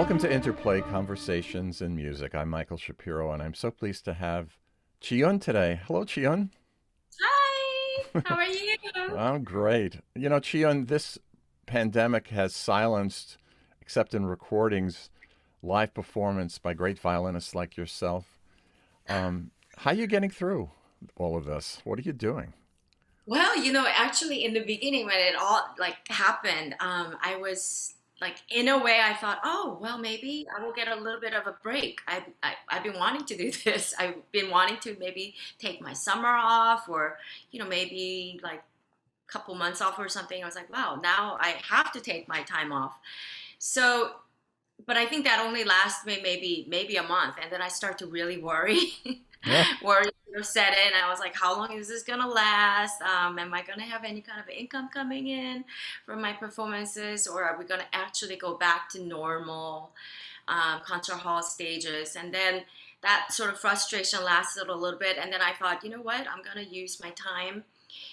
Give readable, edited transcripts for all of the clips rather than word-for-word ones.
Welcome to Interplay Conversations in Music. I'm Michael Shapiro, and I'm so pleased to have Chee-Yun today. Hello, Chee-Yun. Hi, how are you? I'm great. You know, Chee-Yun, this pandemic has silenced, except in recordings, live performance by great violinists like yourself. How are you getting through all of this? What are you doing? Well, actually in the beginning when it all like happened, I was like in a way I thought, oh, well, maybe I will get a little bit of a break. I've been wanting to do this. I've been wanting to maybe take my summer off or, maybe like a couple months off or something. I was like, wow, now I have to take my time off. So, but I think that only lasts me maybe a month, and then I start to really worry. Yeah, Worry set in. I was like, how long is this gonna last? Am I gonna have any kind of income coming in from my performances, or are we gonna actually go back to normal concert hall stages? And then that sort of frustration lasted a little bit, and then I thought, you know what? I'm gonna use my time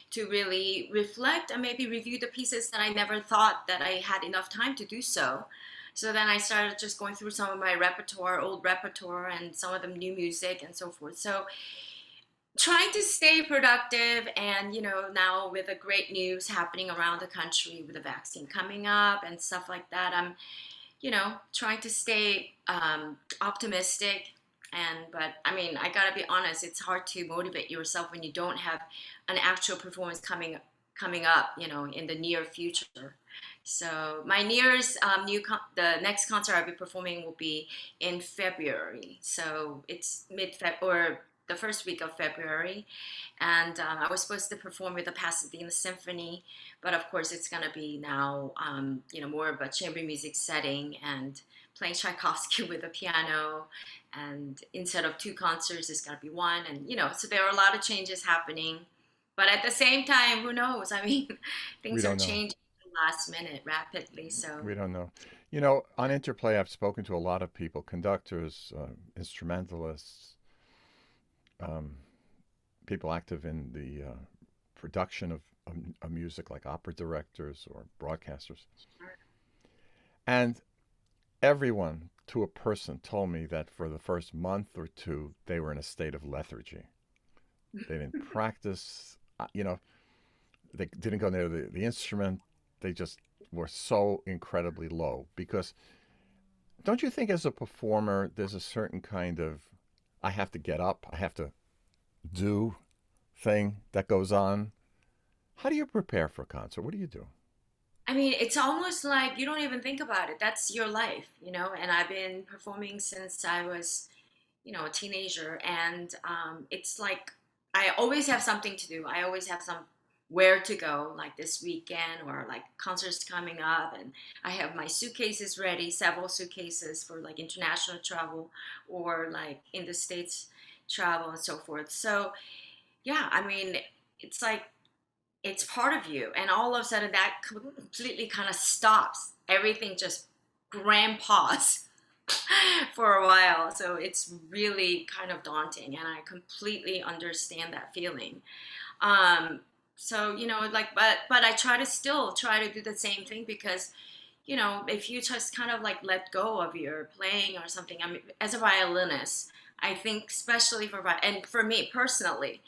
to really reflect and maybe review the pieces that I never thought that I had enough time to do so. So then I started just going through some of my repertoire, old repertoire, and some of the new music and so forth. So trying to stay productive, and now with the great news happening around the country with the vaccine coming up and stuff like that, I'm trying to stay optimistic. And but I mean, I gotta be honest, it's hard to motivate yourself when you don't have an actual performance coming up, in the near future. So my nearest the next concert I'll be performing will be in February. So it's mid-Feb or the first week of February, and I was supposed to perform with the Pasadena Symphony, but of course it's gonna be now, more of a chamber music setting and playing Tchaikovsky with a piano, and instead of two concerts, it's gonna be one, and so there are a lot of changes happening, but at the same time, who knows? I mean, we things are don't know. changing last minute rapidly, so. We don't know. You know, on Interplay, I've spoken to a lot of people, conductors, instrumentalists, um, people active in the production of music, like opera directors or broadcasters. And everyone, to a person, told me that for the first month or two, they were in a state of lethargy. They didn't practice, they didn't go near the instrument. They just were so incredibly low because don't you think as a performer, there's a certain kind of I have to get up, I have to do thing that goes on? How do you prepare for a concert? What do you do? I mean, it's almost like you don't even think about it. That's your life, and I've been performing since I was, a teenager, and it's like I always have something to do. I always have some where to go, like this weekend or like concerts coming up, and I have my suitcases ready, several suitcases for like international travel or like in the States travel and so forth. So yeah, I mean, it's like it's part of you, and all of a sudden that completely kind of stops. Everything just grand pause for a while. So it's really kind of daunting, and I completely understand that feeling. Um, so like, but I try to still try to do the same thing because if you just kind of like let go of your playing or something. I mean, as a violinist, I think especially and for me personally,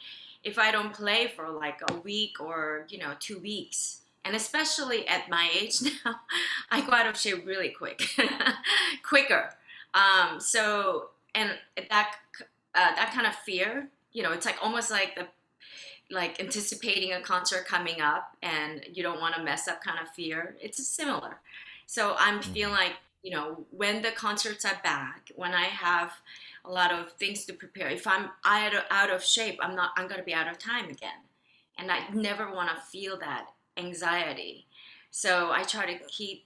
if I don't play for like a week or 2 weeks, and especially at my age now, I go out of shape really quick, quicker. So and that kind of fear, it's like almost like the like anticipating a concert coming up and you don't want to mess up kind of fear. It's similar. So I'm feeling Hmm. like, when the concerts are back, when I have a lot of things to prepare, if I'm out of shape, I'm going to be out of time again. And I never want to feel that anxiety. So I try to keep,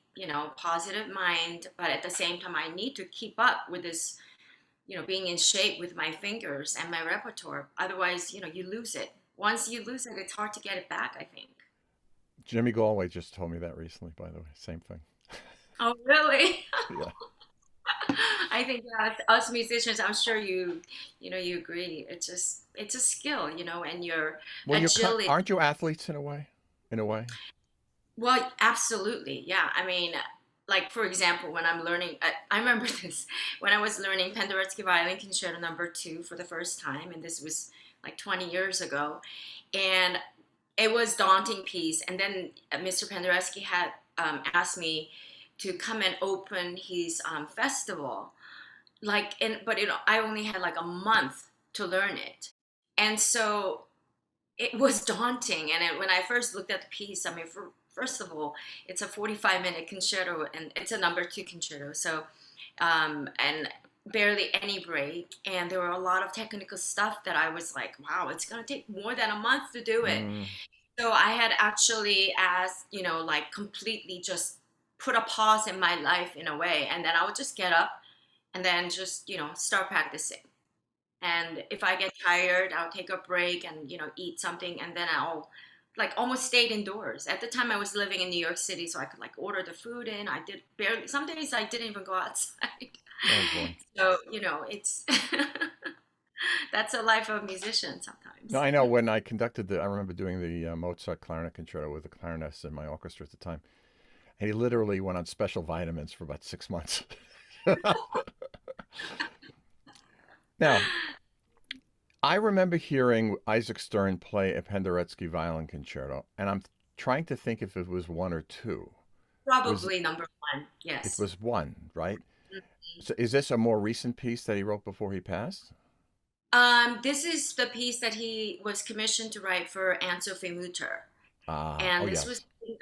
positive mind, but at the same time, I need to keep up with this, being in shape with my fingers and my repertoire. Otherwise, you lose it. Once you lose it, it's hard to get it back, I think. Jimmy Galway just told me that recently, by the way. Same thing. Oh, really? Yeah. I think us musicians, I'm sure you agree. It's a skill, and your Well, agility. aren't you athletes in a way? In a way. Well, absolutely. Yeah. I mean, like for example, when I'm learning, I remember this when I was learning Pandoretsky Violin Concerto Number Two for the first time, and this was like 20 years ago, and it was daunting piece. And then Mr. Pandoretsky had asked me to come and open his festival, like, and but I only had like a month to learn it, and so it was daunting. And when I first looked at the piece, I mean, first of all, it's a 45-minute concerto, and it's a number two concerto. So, and barely any break. And there were a lot of technical stuff that I was like, wow, it's going to take more than a month to do it. Mm. So I had actually asked, like completely just put a pause in my life in a way. And then I would just get up and then just, start practicing. And if I get tired, I'll take a break and eat something, and then I'll like almost stayed indoors. At the time, I was living in New York City, so I could like order the food in. I did barely. Some days I didn't even go outside. Oh boy. So it's that's a life of a musician No, sometimes. I know when I conducted I remember doing the Mozart clarinet concerto with the clarinets in my orchestra at the time. And he literally went on special vitamins for about 6 months. Now, I remember hearing Isaac Stern play a Penderecki violin concerto, and I'm trying to think if it was one or two. Was Probably number one. it Yes. was one, right? So is this a more recent piece that he wrote before he passed? This is the piece that he was commissioned to write for Anne-Sophie Mutter. Ah, oh And this was yes.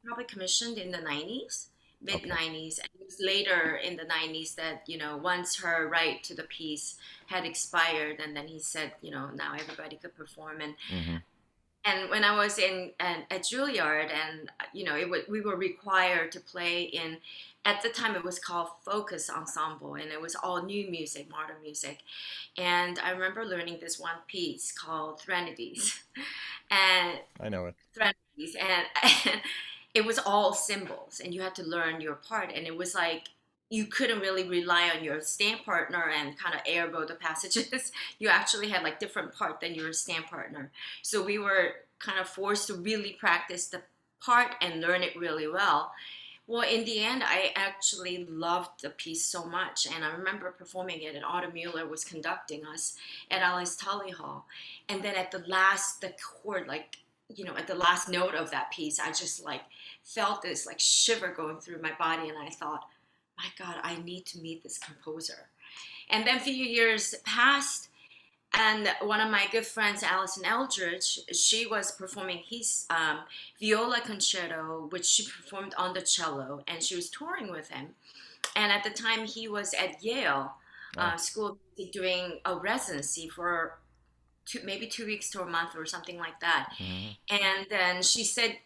probably commissioned in the 90s, mid Okay. 90s. And it was later in the 90s that, once her right to the piece had expired, and then he said, now everybody could perform. Mm-hmm. And when I was at Juilliard, and we were required to play in. At the time, it was called Focus Ensemble, and it was all new music, modern music. And I remember learning this one piece called Threnodies, and I know it. Threnodies, and it was all symbols, and you had to learn your part. And it was like you couldn't really rely on your stand partner and kind of airboat the passages. You actually had like different part than your stand partner. So we were kind of forced to really practice the part and learn it really well. Well, in the end, I actually loved the piece so much, and I remember performing it, and Otto Mueller was conducting us at Alice Tully Hall. And then at the chord, like, at the last note of that piece, I just like felt this like shiver going through my body, and I thought, my God, I need to meet this composer. And then a few years passed, and one of my good friends, Alison Eldridge, she was performing his viola concerto, which she performed on the cello, and she was touring with him. And at the time, he was at Yale Ah, School of Music doing a residency for maybe 2 weeks to a month or something like that. mhm. And then she said,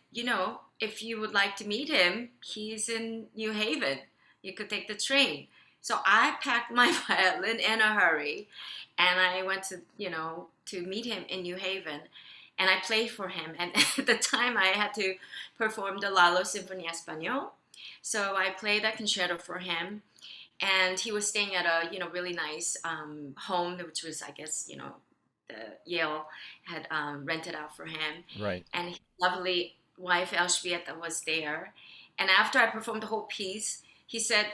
if you would like to meet him, he's in New Haven. You could take the train. So I packed my violin in a hurry, and I went to meet him in New Haven, and I played for him. And at the time, I had to perform the Lalo Sinfonia Español. So I played that concerto for him, and he was staying at a really nice home, which was, I guess, the Yale had rented out for him, Right. and his lovely wife Elżbieta was there. And after I performed the whole piece, he said,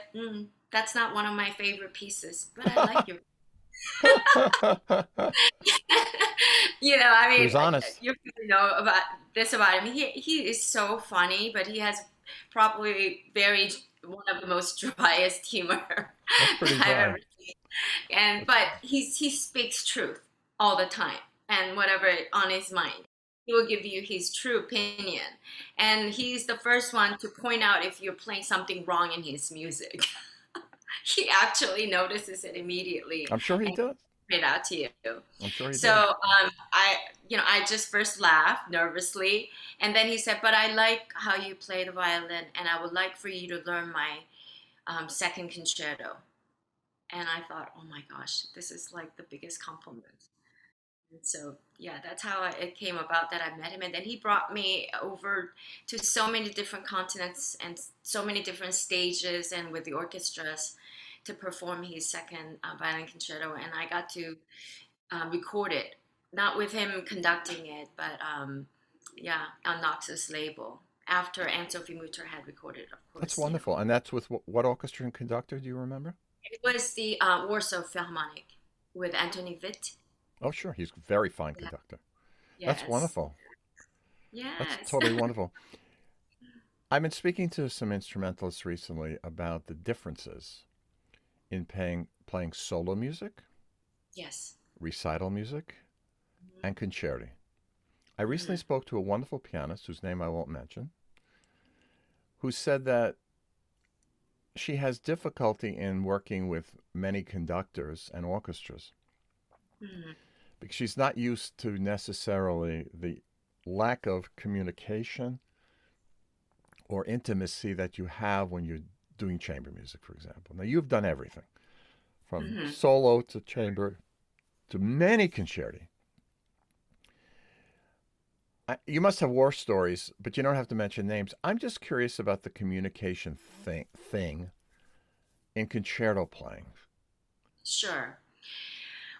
"That's not one of my favorite pieces, but I like your." I He mean, was honest. you know about this about him. He is so funny, but he has probably very one of the most driest humor That's pretty I've ever dry. seen. And That's, but he speaks truth all the time, and whatever on his mind, he will give you his true opinion. And he's the first one to point out if you're playing something wrong in his music. He actually notices it immediately I'm sure he and does. it out to you. I'm sure he So does. I just first laughed nervously, and then he said, "But I like how you play the violin, and I would like for you to learn my second concerto." And I thought, "Oh my gosh, this is like the biggest compliment." And so yeah, that's how it came about that I met him, and then he brought me over to so many different continents and so many different stages, and with the orchestras to perform his second violin concerto, and I got to record it, not with him conducting it, but yeah, on Knox's label. after Anne-Sophie Mutter had recorded, of That's course, wonderful. And that's with what orchestra and conductor? Do you remember? It was the Warsaw Philharmonic with Anthony Witt. Oh, sure. He's a very fine Yeah. conductor. That's Yes. wonderful. That's Yes. totally wonderful. I've been speaking to some instrumentalists recently about the differences in playing solo music, Yes. recital music, and concerti. I recently Mm-hmm. spoke to a wonderful pianist whose name I won't mention, who said that she has difficulty in working with many conductors and orchestras Mm-hmm. because she's not used to necessarily the lack of communication or intimacy that you have when you're doing chamber music, for example. Now, you've done everything from Mm-hmm. solo to chamber to many concerti. You must have war stories, but you don't have to mention names. I'm just curious about the communication thing in concerto playing. Sure.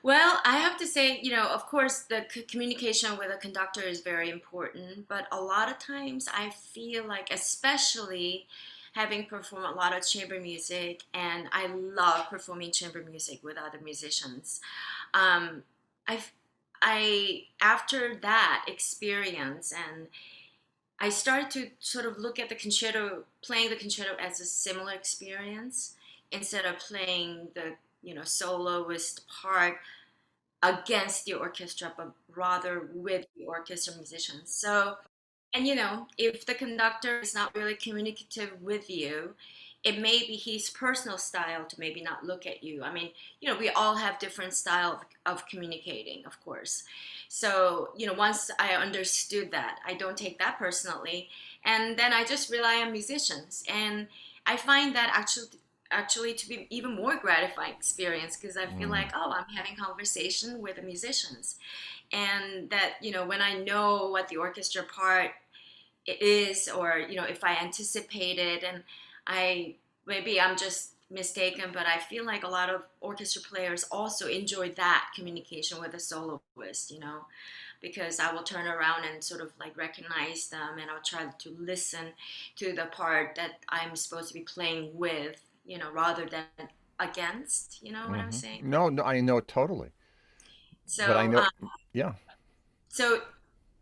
Well, I have to say, of course, the communication with a conductor is very important, but a lot of times I feel like, especially having performed a lot of chamber music, and I love performing chamber music with other musicians. Um, I, after that experience, and I started to sort of look at the concerto, playing the concerto as a similar experience instead of playing the soloist part against the orchestra, but rather with the orchestra musicians. So, and if the conductor is not really communicative with you, it may be his personal style to maybe not look at you. I mean, we all have different style of communicating, of course. So, once I understood that, I don't take that personally, and then I just rely on musicians, and I find that actually to be even more gratifying experience because I feel Mm. like, oh, I'm having conversation with the musicians, and that when I know what the orchestra part is, or if I anticipate it, and I maybe I'm just mistaken, but I feel like a lot of orchestra players also enjoy that communication with a soloist, because I will turn around and sort of like recognize them, and I'll try to listen to the part that I'm supposed to be playing with, rather than against, you know what I'm Hmm. saying? No, no, I know totally, but I So, know, yeah. so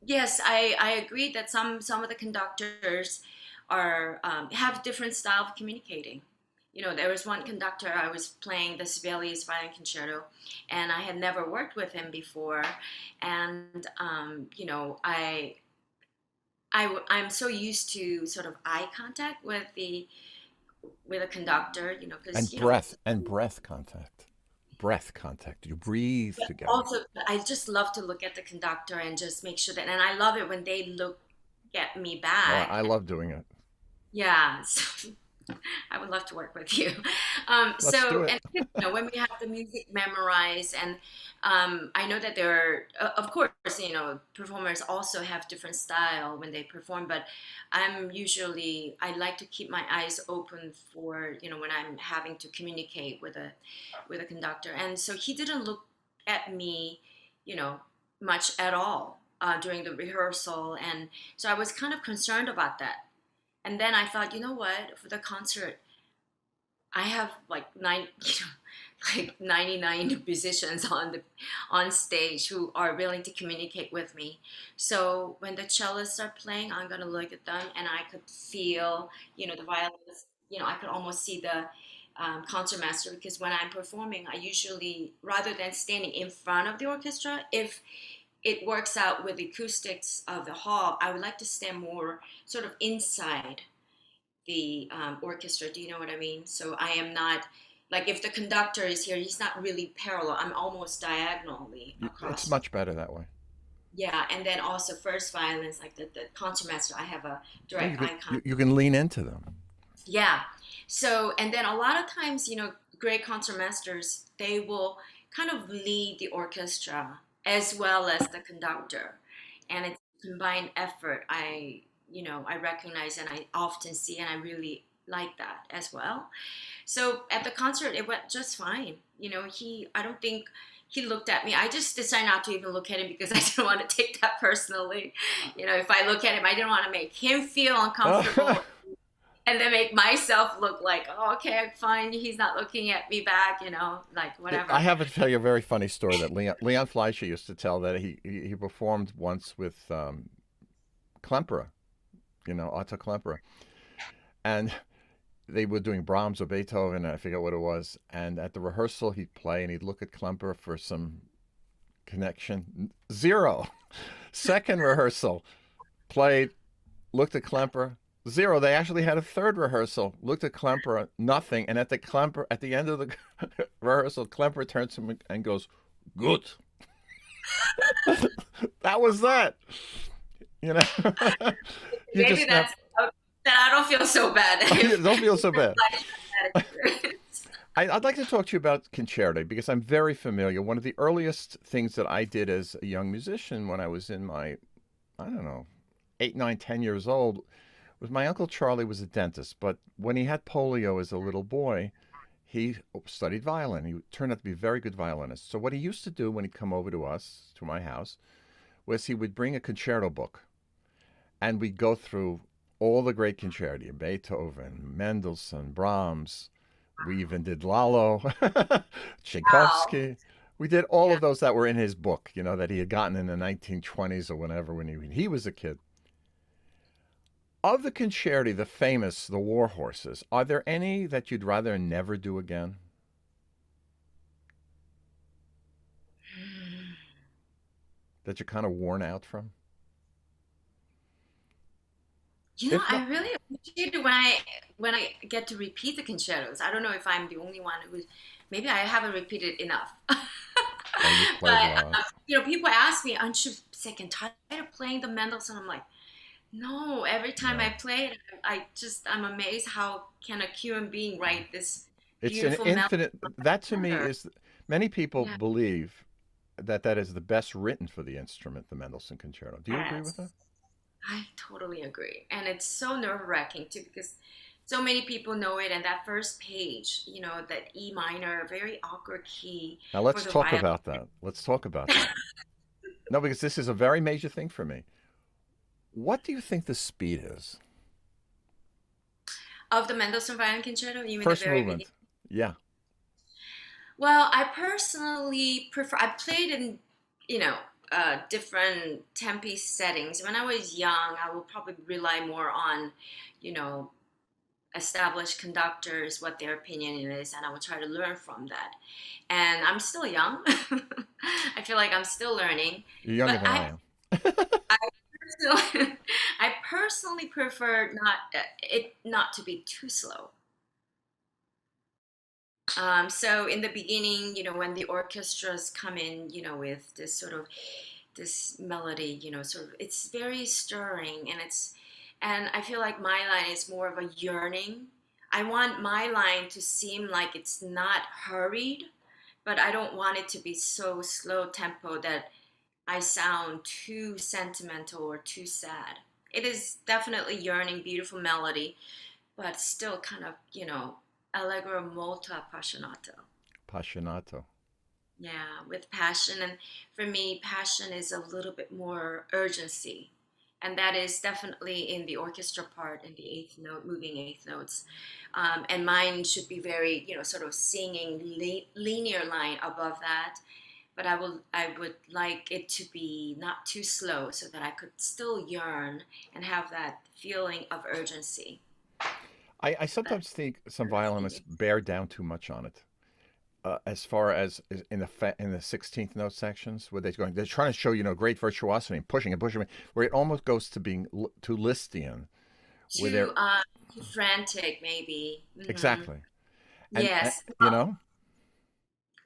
yes, I agree that some of the conductors are have different style of communicating. There was one conductor I was playing the Sibelius Violin Concerto, and I had never worked with him before, and I'm so used to sort of eye contact with a conductor, because And breath contact, breath contact. You breathe but together. also I just love to look at the conductor and just make sure that, and I love it when they look at me Oh, back. I love doing it. Yeah, so I would love to work with you. Let's do it. And when we have the music memorized, and I know that there are, of course, performers also have different style when they perform, but I like to keep my eyes open for, when I'm having to communicate with a conductor. And so he didn't look at me, you know, much at all during the rehearsal. And so I was kind of concerned about that. And then I thought, you know what, for the concert, I have like like 99 musicians on stage who are willing to communicate with me. So when the cellists are playing, I'm gonna look at them, and I could feel, the violins. I could almost see the concertmaster, because when I'm performing, I usually, rather than standing in front of the orchestra, if it works out with the acoustics of the hall, I would like to stand more sort of inside the orchestra. Do you know what I mean? So I am not, like, if the conductor is here, he's not really parallel. I'm almost diagonally It's across. much better that way. Yeah, and then also first violins, like the concertmaster, I have a Oh, direct you can eye contact. you can lean into them. Yeah. So, and then a lot of times, great concertmasters, they will kind of lead the orchestra as well as the conductor. And it's a combined effort. I recognize, and I often see, and I really like that as well. So at the concert, it went just fine. I don't think, he looked at me. I just decided not to even look at him because I didn't want to take that personally. If I look at him, I didn't want to make him feel uncomfortable and then make myself look like, oh, okay, fine, he's not looking at me back, like I whatever. have to tell you a very funny story that Leon Fleischer used to tell that he performed once with Klemperer, Otto Klemperer, and they were doing Brahms or Beethoven, I forget what it was. And at the rehearsal, he'd play and he'd look at Klemperer for some connection. Zero. Second rehearsal, played, looked at Klemperer. Zero. They actually had a third rehearsal. Looked at Klemperer, nothing. And at the end of the rehearsal, Klemperer turns to him and goes, "Good." That was that. You know, you Maybe just never. that's then I don't feel so bad. Don't feel so bad. That experience. I'd like to talk to you about concerto because I'm very familiar. One of the earliest things that I did as a young musician when I was in my, I don't know, 8, 9, 10 years old, was my Uncle Charlie was a dentist. But when he had polio as a little boy, he studied violin. He turned out to be a very good violinist. So what he used to do when he'd come over to us, to my house, was he would bring a concerto book and we'd go through all the great concerti, Beethoven, Mendelssohn, Brahms. We even did Lalo, Wow. Tchaikovsky. We did all Yeah. of those that were in his book, that he had gotten in the 1920s or whenever when he was a kid. Of the concerti, the famous, the war horses, are there any that you'd rather never do again? That you're kind of worn out from? If not, I really appreciate it when I get to repeat the concertos. I don't know if I'm the only one who's maybe I haven't repeated enough. oh, you've played But lots. people ask me, "Aren't you sick and tired of playing the Mendelssohn?" I'm like, no. Every time I No. play it, I'm amazed how can a human being write this It's an beautiful melody. infinite, that to me is, many people Yeah. believe that that is the best written for the instrument, the Mendelssohn Concerto. Do you agree with that? Yes. I totally agree. And it's so nerve-wracking too because so many people know it and that first page, that E minor, very awkward key Now for let's the talk violin. about that. Let's talk about that. No, because this is a very major thing for me. What do you think the speed is? Of the Mendelssohn Violin Concerto, even the First very beginning. movement. Yeah. Well, I personally prefer. I played in, different tempi settings. When I was young, I will probably rely more on, you know, established conductors, what their opinion is, and I will try to learn from that. And I'm still young. I feel like I'm still learning, You're younger but than I am. I personally, I personally prefer not to be too slow. So in the beginning, when the orchestras come in, with this sort of this melody, sort of it's very stirring and I feel like my line is more of a yearning. I want my line to seem like it's not hurried, but I don't want it to be so slow tempo that I sound too sentimental or too sad. It is definitely yearning, beautiful melody, but still kind of, allegro molto appassionato. Appassionato. Yeah, with passion. And for me, passion is a little bit more urgency. And that is definitely in the orchestra part, in the eighth note, moving eighth notes. And mine should be very, sort of singing linear line above that. But I would like it to be not too slow so that I could still yearn and have that feeling of urgency. I That sometimes think some that's violinists me. bear down too much on it. As far as in the 16th note sections, where they're trying to show great virtuosity and pushing and pushing, where it almost goes to being too Lisztian, where they're Too frantic, maybe. exactly, and Yes.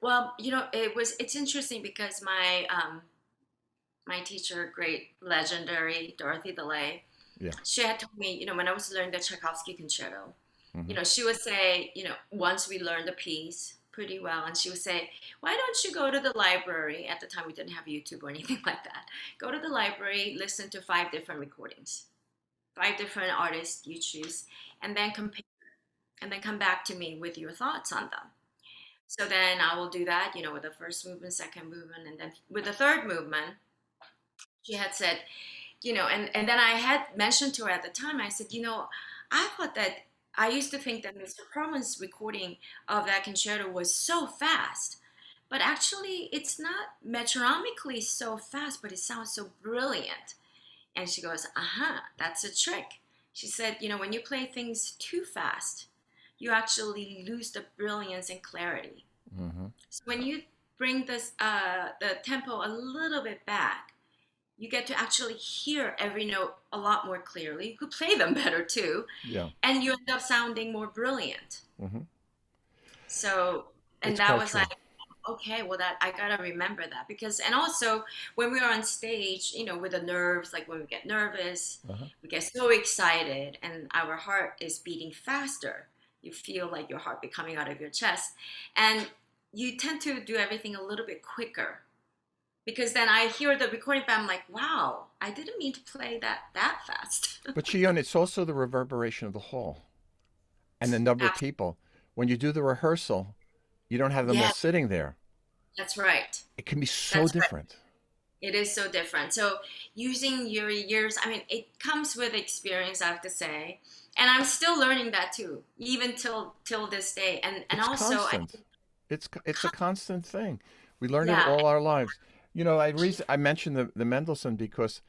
Well, it's interesting because my teacher, great legendary Dorothy DeLay, yeah. she had told me, when I was learning the Tchaikovsky concerto, Hmm. she would say, once we learned the piece pretty well, and she would say, why don't you go to the library? At the time, we didn't have YouTube or anything like that. Go to the library, listen to 5 different recordings, 5 different artists you choose, and then compare, and then come back to me with your thoughts on them. So then I will do that, with the first movement, second movement, and then with the third movement, she had said, and then I had mentioned to her at the time, I said, I thought that I used to think that Mr. Perlman's recording of that concerto was so fast. But actually, it's not metronomically so fast, but it sounds so brilliant. And she goes, that's a trick. She said, when you play things too fast, you actually lose the brilliance and clarity. Hmm. So when you bring the tempo a little bit back, you get to actually hear every note a lot more clearly. You could play them better too, Yeah. and you end up sounding more brilliant. Hmm. So, and It's that quite was true. like, okay, well, that I gotta remember that because, and also when we are on stage, with the nerves, like when we get nervous, Uh-huh. we get so excited, and our heart is beating faster. You feel like your heart be coming out of your chest, and you tend to do everything a little bit quicker because then I hear the recording, but I'm like, wow, I didn't mean to play that fast. But Chee-Yun, it's also the reverberation of the hall and the number of Absolutely. people. When you do the rehearsal, you don't have them all Yeah, sitting there. that's right. It can be so That's right. different. It is so different. So using your years, I mean, it comes with experience, I have to say, and I'm still learning that too, even till this day. And It's also, constant. It's a constant thing. We learn it yeah, all our lives. I mentioned the Mendelssohn because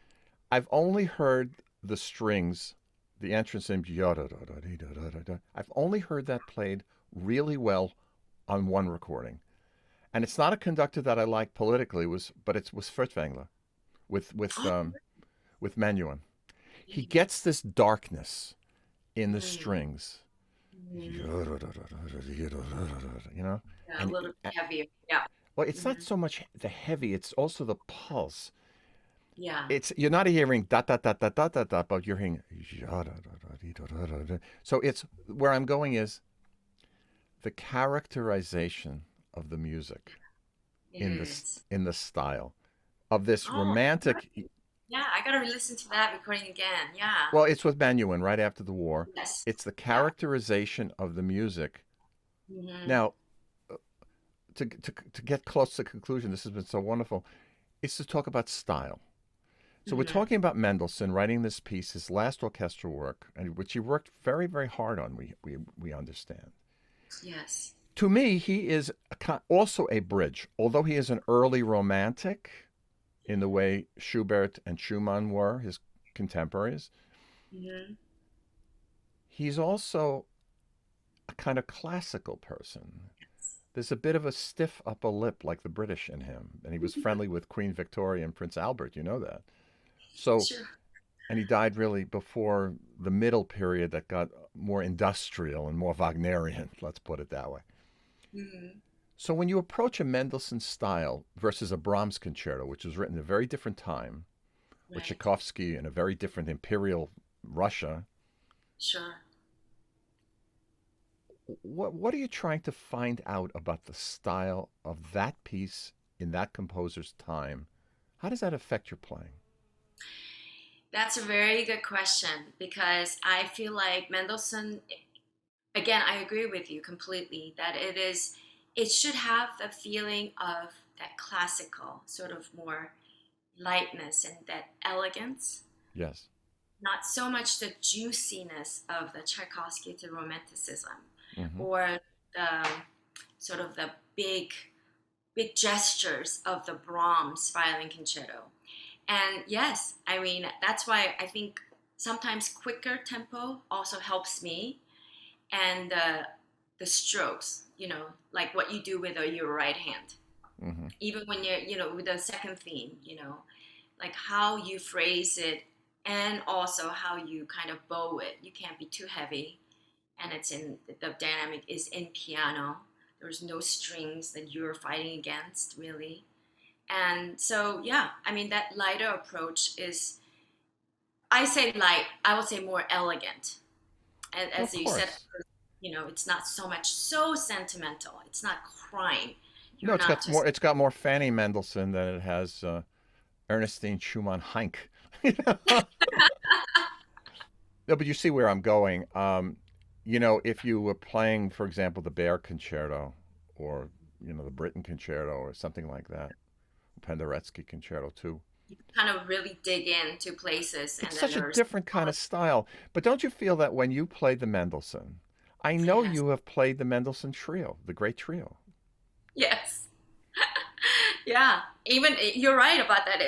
I've only heard the strings, the entrance in I've only heard that played really well on one recording. And it's not a conductor that I like politically, but it was Furtwängler with with oh, um, with Menuhin. He mm, gets this darkness in the mm, strings, mm, you know, yeah, a and little bit heavier. Yeah, well, it's not hmm, so much the heavy; it's also the pulse. yeah, It's you're not hearing da da da da da da da, but you're hearing so it's where I'm going is the characterization of the music it is. in the style of this Oh, romantic. yeah, I gotta listen to that recording again. Yeah, Well, it's with Menuhin right after the war. yes, It's the yeah, characterization of the music. hmm, Now, to get close to the conclusion, this has been so wonderful. It's to talk about style. So we're hmm, talking about Mendelssohn writing this piece, his last orchestral work, and which he worked very, very hard on. We understand. yes, To me, he is also a bridge. Although he is an early romantic in the way Schubert and Schumann were his contemporaries, hmm, he's also a kind of classical person. There's a bit of a stiff upper lip like the British in him, and he was friendly with Queen Victoria and Prince Albert. You know that. So, sure, and he died really before the middle period that got more industrial and more Wagnerian. Let's put it that way. hmm, So when you approach a Mendelssohn style versus a Brahms concerto, which was written at a very different time, with right, Tchaikovsky in a very different imperial Russia, sure. what are you trying to find out about the style of that piece in that composer's time? How does that affect your playing? That's a very good question because I feel like Mendelssohn, again, I agree with you completely that it should have the feeling of that classical, sort of more lightness and that elegance, Yes. not so much the juiciness of the Tchaikovsky to romanticism Hmm. or the sort of the big gestures of the Brahms violin concerto. And yes, I mean, that's why I think sometimes quicker tempo also helps me. And the strokes, like what you do with your right hand. Hmm. Even when you're, with the second theme, like how you phrase it and also how you kind of bow it. You can't be too heavy. And the dynamic is in piano. There's no strings that you're fighting against, really. And so, yeah, I mean, that lighter approach is, I say light, I would say more elegant. And Of as you said, course. it's not so much so sentimental. It's not crying. No, You're not just, it's got more Fanny Mendelssohn than it has Ernestine Schumann Heink. You know? No, but you see where I'm going. If you were playing, for example, the Bear Concerto or the Britten Concerto or something like that. Pandoretsky Concerto too. You kind of really dig into places, It's and then such a there's different kind of style. But don't you feel that when you play the Mendelssohn, I know yes, you have played the Mendelssohn Trio, the great trio. yes, yeah. Even you're right about that.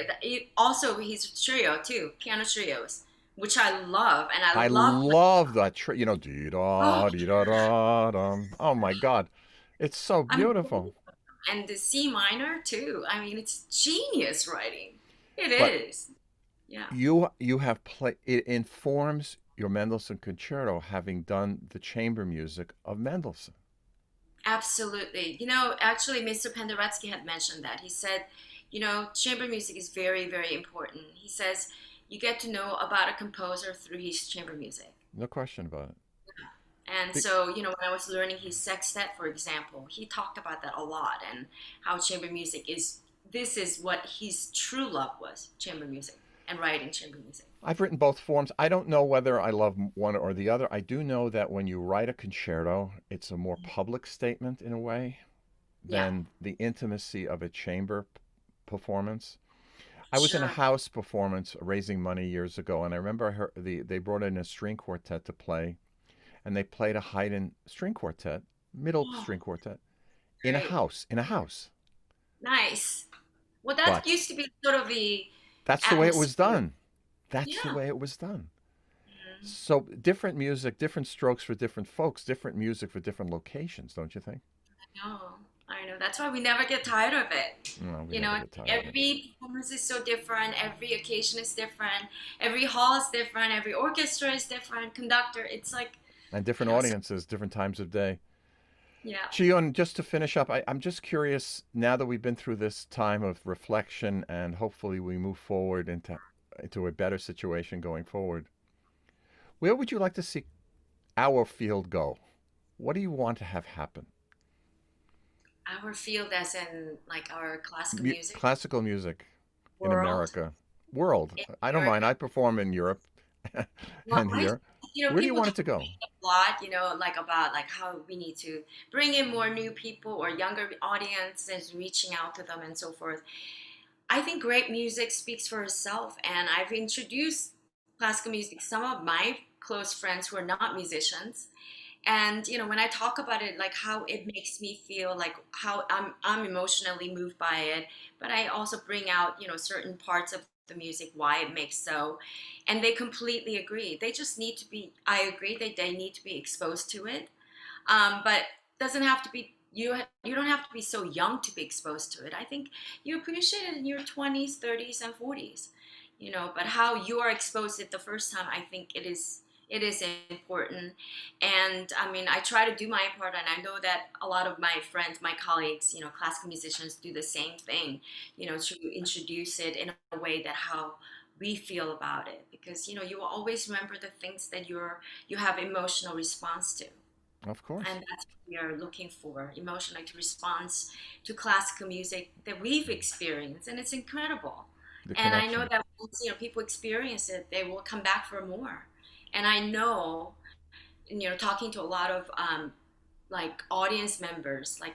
Also, he's trio too, piano trios, which I love, and I I love. love that trio. Dee Oh, da dee da da dum. Oh my God, it's so I mean, beautiful. and the C minor too. I mean, it's genius writing. It But is. Yeah, you have played. It informs your Mendelssohn Concerto, having done the chamber music of Mendelssohn. absolutely. Actually, Mr. Penderecki had mentioned that. He said, chamber music is very, very important. He says you get to know about a composer through his chamber music. No question about it. And Be- so, when I was learning his sextet, for example, he talked about that a lot and how chamber music is, this is what his true love was, chamber music and writing chamber music. I've written both forms. I don't know whether I love one or the other. I do know that when you write a concerto, it's a more public statement in a way Yeah, than the intimacy of a chamber performance. I was in a sure. house performance raising money years ago, and I remember they brought in a string quartet to play, and they played a Haydn string quartet, middle Oh, string quartet, in a great. house, in a house. Nice. Well, that But used to be sort of the that's the way it was atmosphere. done. That's the Yeah. way it was done. Mhm. So different music, different strokes for different folks, different music for different locations, don't you think? No, I know. That's why we never get tired of it. No, we never get tired of it. Every performance is so different. Every occasion is different. Every hall is different. Every orchestra is different. Conductor, it's like, And different so, audiences, different times of day. yeah. Chee-Yun, just to finish up, I'm just curious, now that we've been through this time of reflection and hopefully we move forward into a better situation going forward, where would you like to see our field go? What do you want to have happen? Our field, as in like our classical music Classical music in world America, world. in I don't mind. America. I perform in Europe Well, and here. Where do you people want talk it to go? a lot, like about like how we need to bring in more new people or younger audiences, reaching out to them and so forth. I think great music speaks for itself, and I've introduced classical music to some of my close friends who are not musicians. And when I talk about it, like how it makes me feel, like how I'm emotionally moved by it, but I also bring out certain parts of the music, why it makes so, and they completely agree. They just need to be. I agree that they need to be exposed to it, but doesn't have to be. You don't have to be so young to be exposed to it. I think you appreciate it in your 20s, 30s, and 40s. But how you are exposed to it the first time, I think it is important. And I mean, I try to do my part, and I know that a lot of my friends, my colleagues, classical musicians do the same thing, to introduce it in a way that how we feel about it, because you will always remember the things that you have emotional response to, Of course. and that's what we are looking for, emotional response to classical music that we've experienced, and it's incredible. The And I know connection. that once people experience it, they will come back for more. And I know, talking to a lot of like audience members, like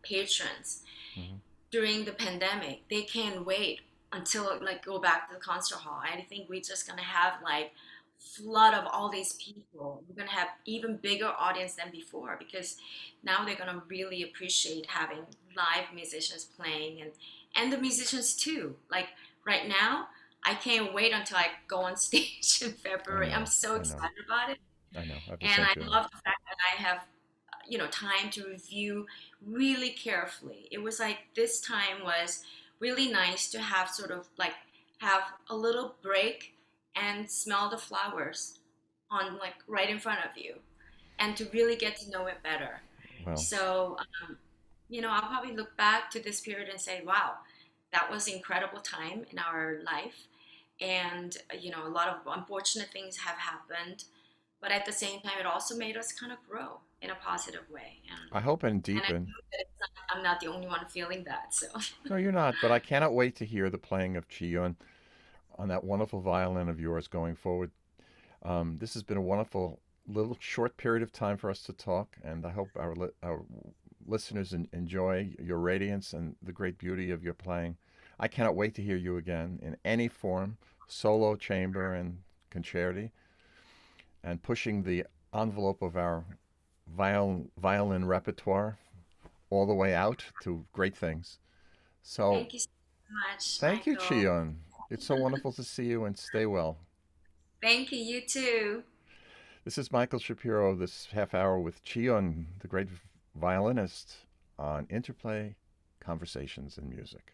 patrons Hmm. during the pandemic, they can't wait until like go back to the concert hall. I think we're just gonna have like flood of all these people. We're gonna have even bigger audience than before, because now they're gonna really appreciate having live musicians playing, and the musicians too. Like right now, I can't wait until I go on stage in I February. I'm know. so I know. excited about it, I know. I have the and same I feeling. love the fact that I have time to review really carefully. It was like this time was really nice to have sort of like have a little break and smell the flowers on like right in front of you, and to really get to know it better. Well, So I'll probably look back to this period and say, wow, that was an incredible time in our life. And a lot of unfortunate things have happened, but at the same time, it also made us kind of grow in a positive way. And I hope and I deepen. know that I'm not the only one feeling that. So No, you're not, but I cannot wait to hear the playing of Chiyun on that wonderful violin of yours going forward. This has been a wonderful little short period of time for us to talk, and I hope our listeners enjoy your radiance and the great beauty of your playing. I cannot wait to hear you again in any form, solo, chamber, and concerti, and pushing the envelope of our violin repertoire all the way out to great things. So Thank you so much, thank you, Michael. Chee-Yun. It's so wonderful to see you and stay well. Thank you, you too. This is Michael Shapiro, this half hour with Chee-Yun, the great violinist, on Interplay Conversations in Music.